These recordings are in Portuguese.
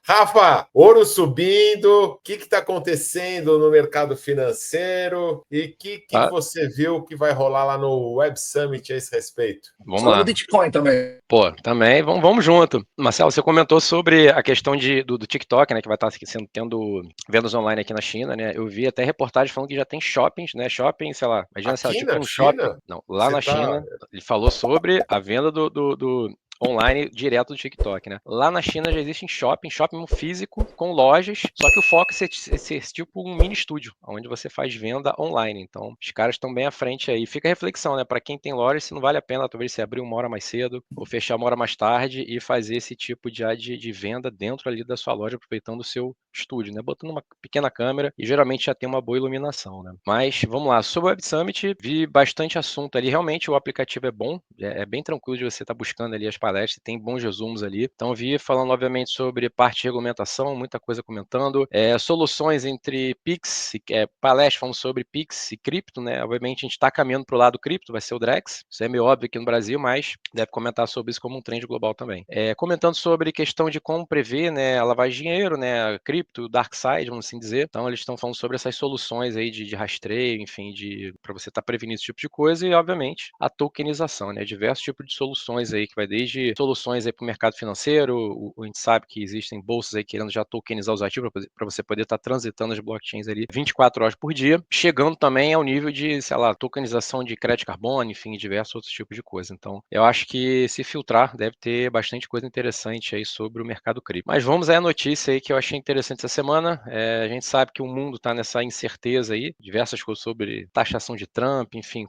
Rafa, ouro subindo, o que está acontecendo no mercado financeiro e o que Tá? você viu que vai rolar lá no Web Summit a esse respeito? Vamos Fala do lá. Bitcoin também. Pô, também, vamos junto. Marcelo, você comentou sobre a questão do TikTok, né, que vai estar tendo vendas online aqui na China, né? Eu vi até reportagem falando que já tem shoppings, né? Shopping, sei lá, imagina, sei lá, Aqui tipo na um shopping. China, Não, lá você na está. China, ele falou sobre a venda do online direto do TikTok, né? Lá na China já existe shopping físico com lojas, só que o foco é ser tipo um mini estúdio, onde você faz venda online. Então, os caras estão bem à frente aí. Fica a reflexão, né? Para quem tem loja, se não vale a pena, talvez você abrir uma hora mais cedo ou fechar uma hora mais tarde e fazer esse tipo de venda dentro ali da sua loja, aproveitando o seu estúdio, né? Botando uma pequena câmera e geralmente já tem uma boa iluminação, né? Mas vamos lá, sobre o Web Summit, vi bastante assunto ali. Realmente o aplicativo é bom, é bem tranquilo de você estar buscando ali as palestras, tem bons resumos ali. Então vi falando obviamente sobre parte de regulamentação, muita coisa comentando, soluções entre Pix, palestras falando sobre Pix e cripto, né? Obviamente a gente está caminhando para o lado cripto, vai ser o Drex, isso é meio óbvio aqui no Brasil, mas deve comentar sobre isso como um trend global também. Comentando sobre questão de como prever, né, a lavagem de dinheiro, né, cripto, dark side, vamos assim dizer. Então eles estão falando sobre essas soluções aí de rastreio, enfim, para você estar prevenindo esse tipo de coisa e, obviamente, a tokenização, né, diversos tipos de soluções aí que vai desde soluções aí para o mercado financeiro, a gente sabe que existem bolsas aí querendo já tokenizar os ativos para você poder estar transitando as blockchains ali 24 horas por dia, chegando também ao nível de, sei lá, tokenização de crédito carbono, enfim, diversos outros tipos de coisa. Então, eu acho que se filtrar deve ter bastante coisa interessante aí sobre o mercado cripto. Mas vamos aí à notícia aí que eu achei interessante essa semana. A gente sabe que o mundo está nessa incerteza aí, diversas coisas sobre taxação de Trump, enfim,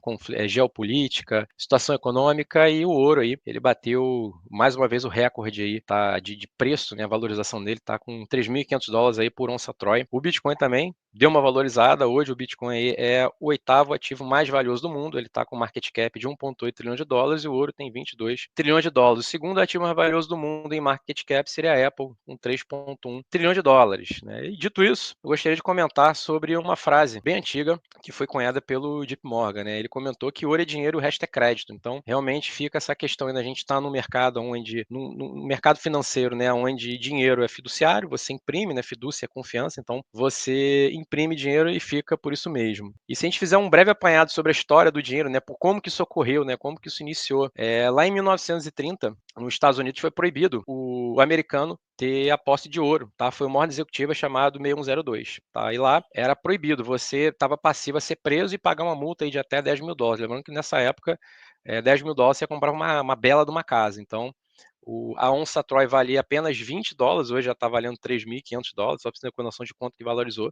geopolítica, situação econômica e o ouro aí, ele bateu mais uma vez o recorde aí, tá, de preço, né, a valorização dele tá com $3.500 aí por onça Troy. O Bitcoin também deu uma valorizada, hoje o Bitcoin aí é o 8º ativo mais valioso do mundo, ele está com market cap de 1,8 trilhões de dólares e o ouro tem 22 trilhões de dólares. O segundo ativo mais valioso do mundo em market cap seria a Apple, com 3,1 trilhões de dólares. Né? E dito isso, eu gostaria de comentar sobre uma frase bem antiga que foi cunhada pelo JP Morgan. Né? Ele comentou que ouro é dinheiro, o resto é crédito. Então, realmente fica essa questão ainda, a gente está no mercado onde, no mercado financeiro, né, onde dinheiro é fiduciário, você imprime, né, fidúcia é confiança, então você imprime dinheiro e fica por isso mesmo. E se a gente fizer um breve apanhado sobre a história do dinheiro, né, por como que isso ocorreu, né, como que isso iniciou, lá em 1930, nos Estados Unidos foi proibido o americano ter a posse de ouro, tá? Foi uma ordem executiva chamada 6102, tá? E lá era proibido, você estava passivo a ser preso e pagar uma multa aí de até $10.000. Lembrando que nessa época, $10.000 você comprava uma bela de uma casa, então a onça Troy valia apenas $20, hoje já está valendo $3.500, só para você ter uma noção de quanto que valorizou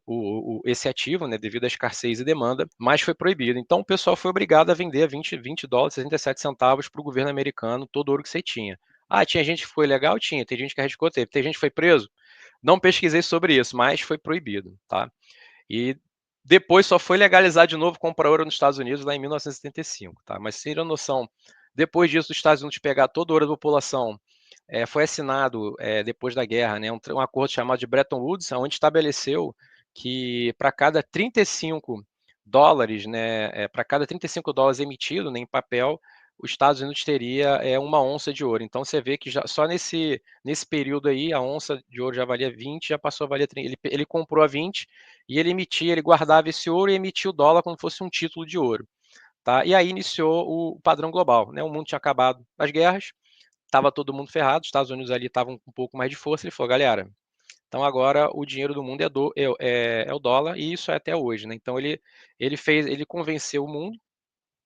esse ativo, né, devido à escassez e demanda, mas foi proibido. Então o pessoal foi obrigado a vender $20, 67 centavos para o governo americano todo o ouro que você tinha. Ah, tinha gente que foi legal? Tinha. Tem gente que arriscou? Teve. Tem gente que foi preso? Não pesquisei sobre isso, mas foi proibido, tá? E depois só foi legalizar de novo comprar ouro nos Estados Unidos lá em 1975, tá? Mas sem a noção, depois disso, os Estados Unidos pegar todo o ouro da população, foi assinado depois da guerra, né, um acordo chamado de Bretton Woods, onde estabeleceu que para cada 35 dólares, né, para cada 35 dólares emitido, né, em papel, os Estados Unidos teria uma onça de ouro. Então você vê que já, só nesse período aí, a onça de ouro já valia 20, já passou a valer 30. Ele comprou a 20 e ele emitia, ele guardava esse ouro e emitia o dólar como fosse um título de ouro. Tá? E aí iniciou o padrão global. Né? O mundo tinha acabado as guerras, estava todo mundo ferrado, os Estados Unidos ali estavam com um pouco mais de força, ele falou, galera, então agora o dinheiro do mundo é o dólar, e isso é até hoje. Né? Então ele convenceu o mundo,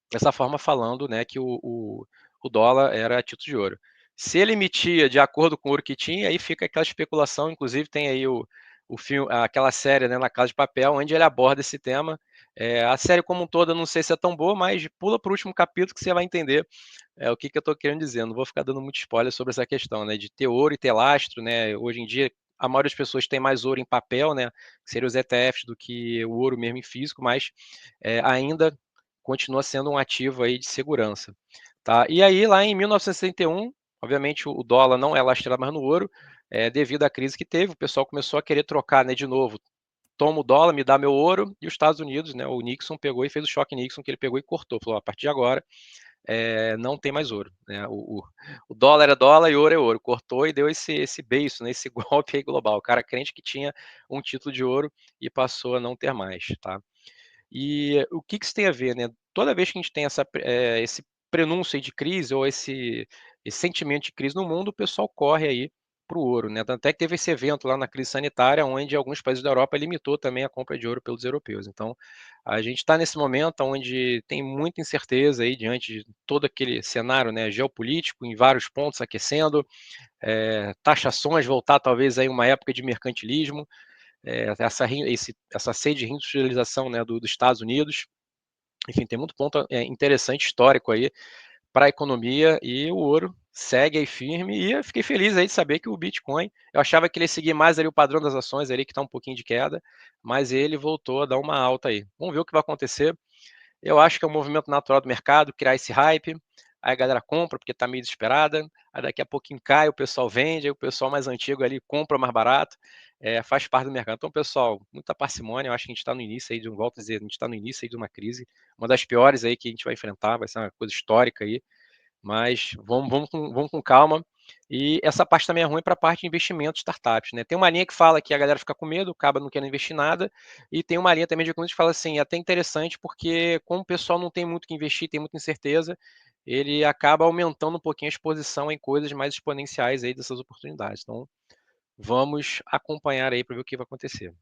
dessa forma falando, né, que o dólar era título de ouro. Se ele emitia de acordo com o ouro que tinha, aí fica aquela especulação, inclusive tem aí o filme, aquela série, né, Na Casa de Papel, onde ele aborda esse tema. A série como um todo, eu não sei se é tão boa, mas pula para o último capítulo que você vai entender o que eu estou querendo dizer. Não vou ficar dando muito spoiler sobre essa questão, né, de ter ouro e ter lastro, né, hoje em dia a maioria das pessoas tem mais ouro em papel, né, que seriam os ETFs, do que o ouro mesmo em físico, mas ainda continua sendo um ativo aí de segurança. Tá? E aí, lá em 1961, obviamente o dólar não é lastreado mais no ouro, devido à crise que teve, o pessoal começou a querer trocar, né, de novo, toma o dólar, me dá meu ouro, e os Estados Unidos, né, o Nixon pegou e fez o choque Nixon, que ele pegou e cortou, falou, a partir de agora, não tem mais ouro, né? O dólar é dólar e ouro é ouro. Cortou e deu esse beiço, né? Esse golpe aí global. O cara crente que tinha um título de ouro e passou a não ter mais, tá? E o que isso tem a ver, né? Toda vez que a gente tem esse prenúncio aí de crise ou esse sentimento de crise no mundo, o pessoal corre aí para o ouro, né? Tanto é que teve esse evento lá na crise sanitária, onde alguns países da Europa limitou também a compra de ouro pelos europeus. Então, a gente está nesse momento onde tem muita incerteza aí diante de todo aquele cenário, né, geopolítico, em vários pontos aquecendo, taxações voltar talvez aí uma época de mercantilismo, essa sede de reindustrialização, né, dos Estados Unidos. Enfim, tem muito ponto interessante histórico aí para a economia, e o ouro segue aí firme, e eu fiquei feliz aí de saber que o Bitcoin, eu achava que ele ia seguir mais ali o padrão das ações ali, que está um pouquinho de queda, mas ele voltou a dar uma alta aí. Vamos ver o que vai acontecer. Eu acho que é um movimento natural do mercado, criar esse hype, aí a galera compra porque está meio desesperada, aí daqui a pouquinho cai, o pessoal vende, aí o pessoal mais antigo ali compra mais barato, faz parte do mercado. Então, pessoal, muita parcimônia, eu acho que a gente está no início aí volto a dizer, a gente está no início aí de uma crise, uma das piores aí que a gente vai enfrentar, vai ser uma coisa histórica aí, mas vamos com calma. E essa parte também é ruim para a parte de investimento de startups, né? Tem uma linha que fala que a galera fica com medo, acaba não querendo investir nada, e tem uma linha também de economistas que fala assim, é até interessante porque como o pessoal não tem muito que investir, tem muita incerteza, ele acaba aumentando um pouquinho a exposição em coisas mais exponenciais aí dessas oportunidades. Então, vamos acompanhar aí para ver o que vai acontecer.